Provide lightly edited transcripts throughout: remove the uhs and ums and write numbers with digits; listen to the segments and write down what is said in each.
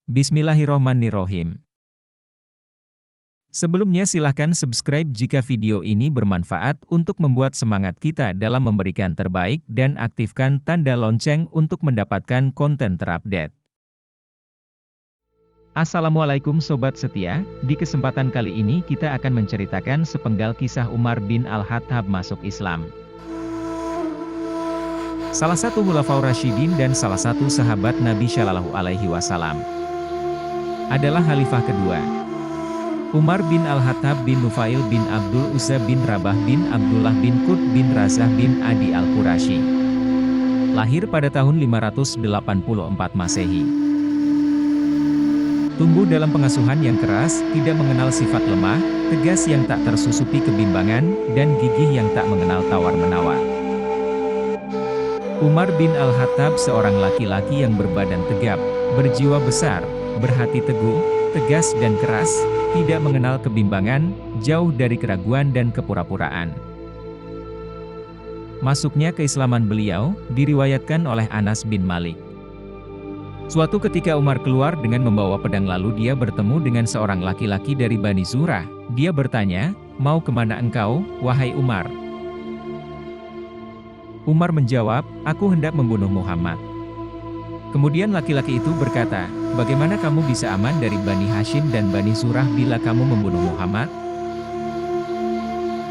Bismillahirrohmanirrohim. Sebelumnya silahkan subscribe jika video ini bermanfaat untuk membuat semangat kita dalam memberikan terbaik dan aktifkan tanda lonceng untuk mendapatkan konten terupdate. Assalamualaikum Sobat Setia, di kesempatan kali ini kita akan menceritakan sepenggal kisah Umar bin Al-Khattab masuk Islam. Salah satu Khulafaur Rasyidin dan salah satu sahabat Nabi Shallallahu Alaihi Wasallam adalah Khalifah kedua. Umar bin Al-Khattab bin Nufail bin Abdul Uzza bin Rabah bin Abdullah bin Qut bin Razah bin Adi Al-Qurasyi. Lahir pada tahun 584 Masehi. Tumbuh dalam pengasuhan yang keras, tidak mengenal sifat lemah, tegas yang tak tersusupi kebimbangan, dan gigih yang tak mengenal tawar-menawar. Umar bin Al-Khattab seorang laki-laki yang berbadan tegap, berjiwa besar, berhati teguh, tegas dan keras, tidak mengenal kebimbangan, jauh dari keraguan dan kepura-puraan. Masuknya keislaman beliau, diriwayatkan oleh Anas bin Malik. Suatu ketika Umar keluar dengan membawa pedang lalu dia bertemu dengan seorang laki-laki dari Bani Zurah. Dia bertanya, "Mau kemana engkau, wahai Umar?" Umar menjawab, "Aku hendak membunuh Muhammad." Kemudian laki-laki itu berkata, "Bagaimana kamu bisa aman dari Bani Hashim dan Bani Zurah bila kamu membunuh Muhammad?"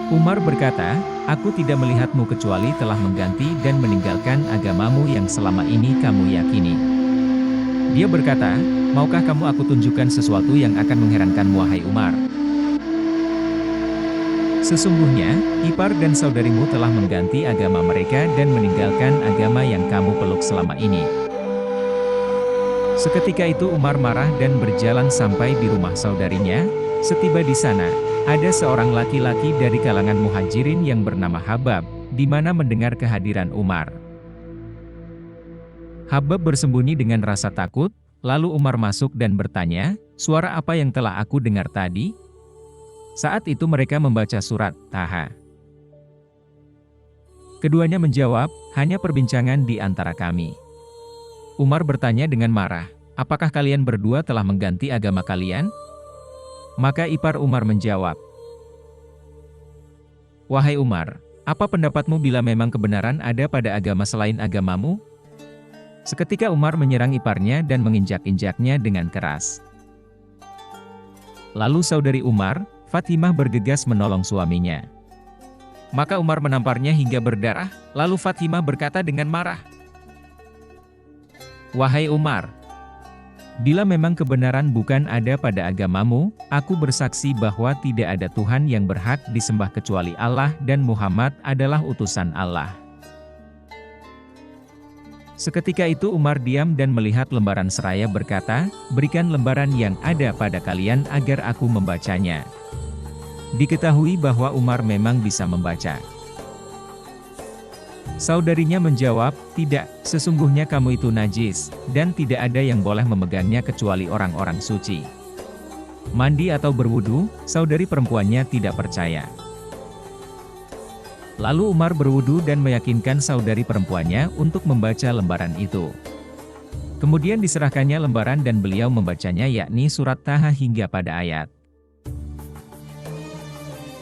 Umar berkata, "Aku tidak melihatmu kecuali telah mengganti dan meninggalkan agamamu yang selama ini kamu yakini." Dia berkata, "Maukah kamu aku tunjukkan sesuatu yang akan mengherankanmu wahai Umar? Sesungguhnya, ipar dan saudarimu telah mengganti agama mereka dan meninggalkan agama yang kamu peluk selama ini." Seketika itu Umar marah dan berjalan sampai di rumah saudarinya. Setiba di sana, ada seorang laki-laki dari kalangan muhajirin yang bernama Habab, di mana mendengar kehadiran Umar. Habab bersembunyi dengan rasa takut, lalu Umar masuk dan bertanya, "Suara apa yang telah aku dengar tadi?" Saat itu mereka membaca surat Taha. Keduanya menjawab, "Hanya perbincangan di antara kami." Umar bertanya dengan marah, "Apakah kalian berdua telah mengganti agama kalian?" Maka ipar Umar menjawab, "Wahai Umar, apa pendapatmu bila memang kebenaran ada pada agama selain agamamu?" Seketika Umar menyerang iparnya dan menginjak-injaknya dengan keras. Lalu saudari Umar, Fatimah bergegas menolong suaminya. Maka Umar menamparnya hingga berdarah, lalu Fatimah berkata dengan marah, "Wahai Umar, bila memang kebenaran bukan ada pada agamamu, aku bersaksi bahwa tidak ada Tuhan yang berhak disembah kecuali Allah dan Muhammad adalah utusan Allah." Seketika itu Umar diam dan melihat lembaran seraya berkata, "Berikan lembaran yang ada pada kalian agar aku membacanya." Diketahui bahwa Umar memang bisa membaca. Saudarinya menjawab, "Tidak, sesungguhnya kamu itu najis, dan tidak ada yang boleh memegangnya kecuali orang-orang suci." Mandi atau berwudu, saudari perempuannya tidak percaya. Lalu Umar berwudu dan meyakinkan saudari perempuannya untuk membaca lembaran itu. Kemudian diserahkannya lembaran dan beliau membacanya yakni surat Taha hingga pada ayat,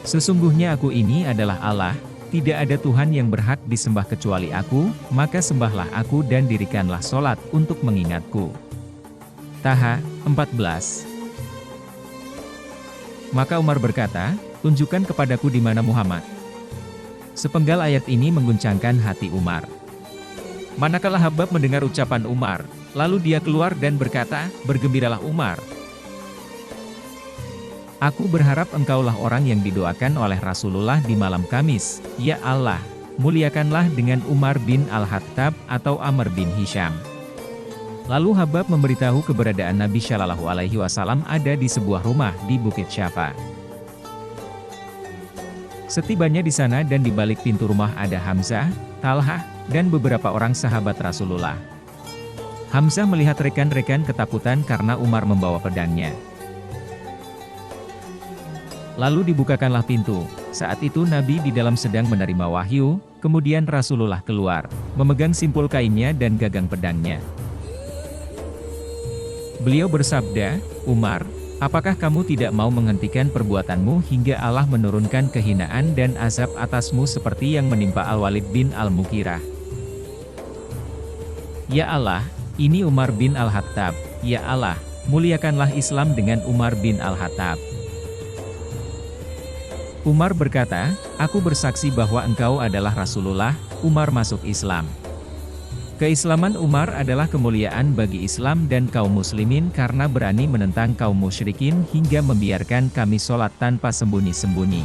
"Sesungguhnya aku ini adalah Allah, tidak ada Tuhan yang berhak disembah kecuali aku, maka sembahlah aku dan dirikanlah sholat untuk mengingatku." Taha 14. Maka Umar berkata, "Tunjukkan kepadaku di mana Muhammad." Sepenggal ayat ini mengguncangkan hati Umar. Manakala Habab mendengar ucapan Umar, lalu dia keluar dan berkata, "Bergembiralah Umar. Aku berharap engkaulah orang yang didoakan oleh Rasulullah di malam Kamis. Ya Allah, muliakanlah dengan Umar bin Al-Khattab atau Amr bin Hisham." Lalu Habab memberitahu keberadaan Nabi Shallallahu Alaihi Wasallam ada di sebuah rumah di Bukit Syafa. Setibanya di sana dan di balik pintu rumah ada Hamzah, Talhah, dan beberapa orang sahabat Rasulullah. Hamzah melihat rekan-rekan ketakutan karena Umar membawa pedangnya. Lalu dibukakanlah pintu. Saat itu Nabi di dalam sedang menerima wahyu, kemudian Rasulullah keluar, memegang simpul kainnya dan gagang pedangnya. Beliau bersabda, "Umar, apakah kamu tidak mau menghentikan perbuatanmu hingga Allah menurunkan kehinaan dan azab atasmu seperti yang menimpa Al-Walid bin Al-Mughirah?" "Ya Allah, ini Umar bin Al-Khattab, ya Allah, muliakanlah Islam dengan Umar bin Al-Khattab." Umar berkata, "Aku bersaksi bahwa engkau adalah Rasulullah." Umar masuk Islam. Keislaman Umar adalah kemuliaan bagi Islam dan kaum muslimin karena berani menentang kaum musyrikin hingga membiarkan kami sholat tanpa sembunyi-sembunyi.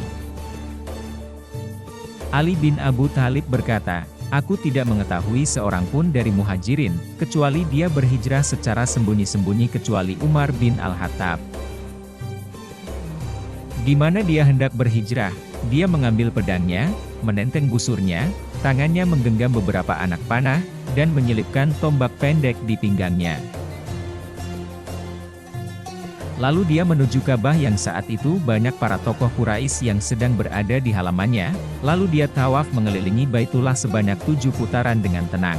Ali bin Abu Thalib berkata, "Aku tidak mengetahui seorang pun dari muhajirin, kecuali dia berhijrah secara sembunyi-sembunyi kecuali Umar bin Al-Khattab. Di mana dia hendak berhijrah, dia mengambil pedangnya, menenteng busurnya, tangannya menggenggam beberapa anak panah, dan menyelipkan tombak pendek di pinggangnya. Lalu dia menuju Ka'bah yang saat itu banyak para tokoh Quraisy yang sedang berada di halamannya, lalu dia tawaf mengelilingi Baitullah sebanyak 7 putaran dengan tenang.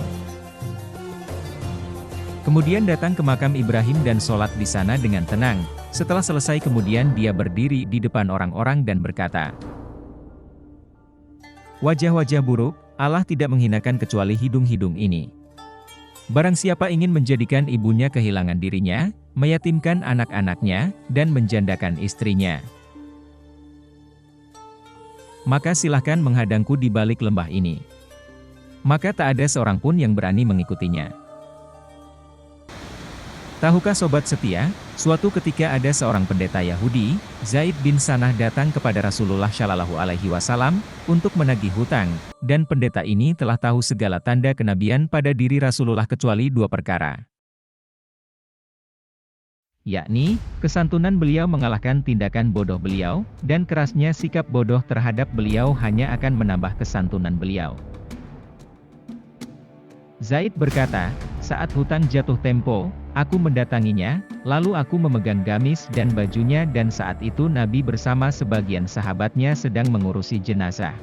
Kemudian datang ke makam Ibrahim dan sholat di sana dengan tenang. Setelah selesai kemudian dia berdiri di depan orang-orang dan berkata, "Wajah-wajah buruk, Allah tidak menghinakan kecuali hidung-hidung ini. Barang siapa ingin menjadikan ibunya kehilangan dirinya, meyatimkan anak-anaknya, dan menjandakan istrinya, maka silahkan menghadangku di balik lembah ini." Maka tak ada seorang pun yang berani mengikutinya. Tahukah sobat setia, suatu ketika ada seorang pendeta Yahudi, Zaid bin Sanah datang kepada Rasulullah Shallallahu Alaihi Wasallam untuk menagih hutang, dan pendeta ini telah tahu segala tanda kenabian pada diri Rasulullah kecuali 2 perkara. Yakni, kesantunan beliau mengalahkan tindakan bodoh beliau, dan kerasnya sikap bodoh terhadap beliau hanya akan menambah kesantunan beliau. Zaid berkata, "Saat hutang jatuh tempo, aku mendatanginya, lalu aku memegang gamis dan bajunya dan saat itu Nabi bersama sebagian sahabatnya sedang mengurusi jenazah.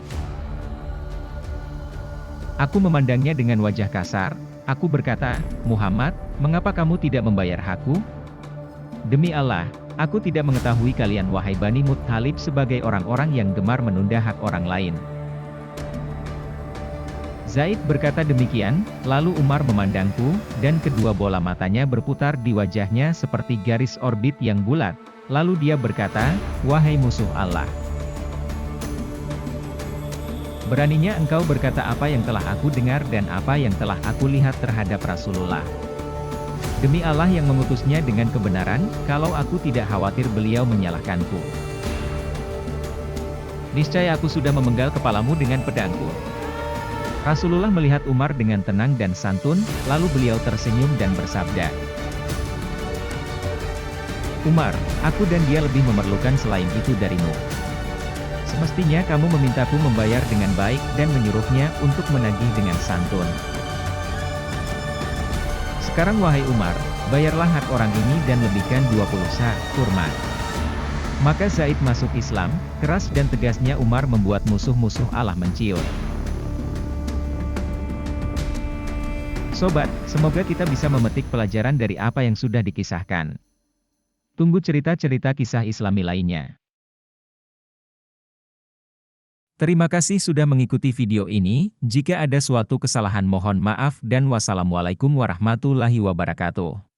Aku memandangnya dengan wajah kasar, aku berkata, 'Muhammad, mengapa kamu tidak membayar hakku?' Demi Allah, aku tidak mengetahui kalian wahai Bani Muttalib sebagai orang-orang yang gemar menunda hak orang lain." Zaid berkata demikian, lalu Umar memandangku, dan kedua bola matanya berputar di wajahnya seperti garis orbit yang bulat. Lalu dia berkata, "Wahai musuh Allah, beraninya engkau berkata apa yang telah aku dengar dan apa yang telah aku lihat terhadap Rasulullah. Demi Allah yang mengutusnya dengan kebenaran, kalau aku tidak khawatir beliau menyalahkanku. Niscaya aku sudah memenggal kepalamu dengan pedangku." Rasulullah melihat Umar dengan tenang dan santun, lalu beliau tersenyum dan bersabda, "Umar, aku dan dia lebih memerlukan selain itu darimu. Semestinya kamu memintaku membayar dengan baik dan menyuruhnya untuk menagih dengan santun. Sekarang wahai Umar, bayarlah hak orang ini dan lebihkan 20 sa' kurma." Maka Zaid masuk Islam, keras dan tegasnya Umar membuat musuh-musuh Allah menciut. Sobat, semoga kita bisa memetik pelajaran dari apa yang sudah dikisahkan. Tunggu cerita-cerita kisah Islami lainnya. Terima kasih sudah mengikuti video ini. Jika ada suatu kesalahan mohon maaf dan wassalamualaikum warahmatullahi wabarakatuh.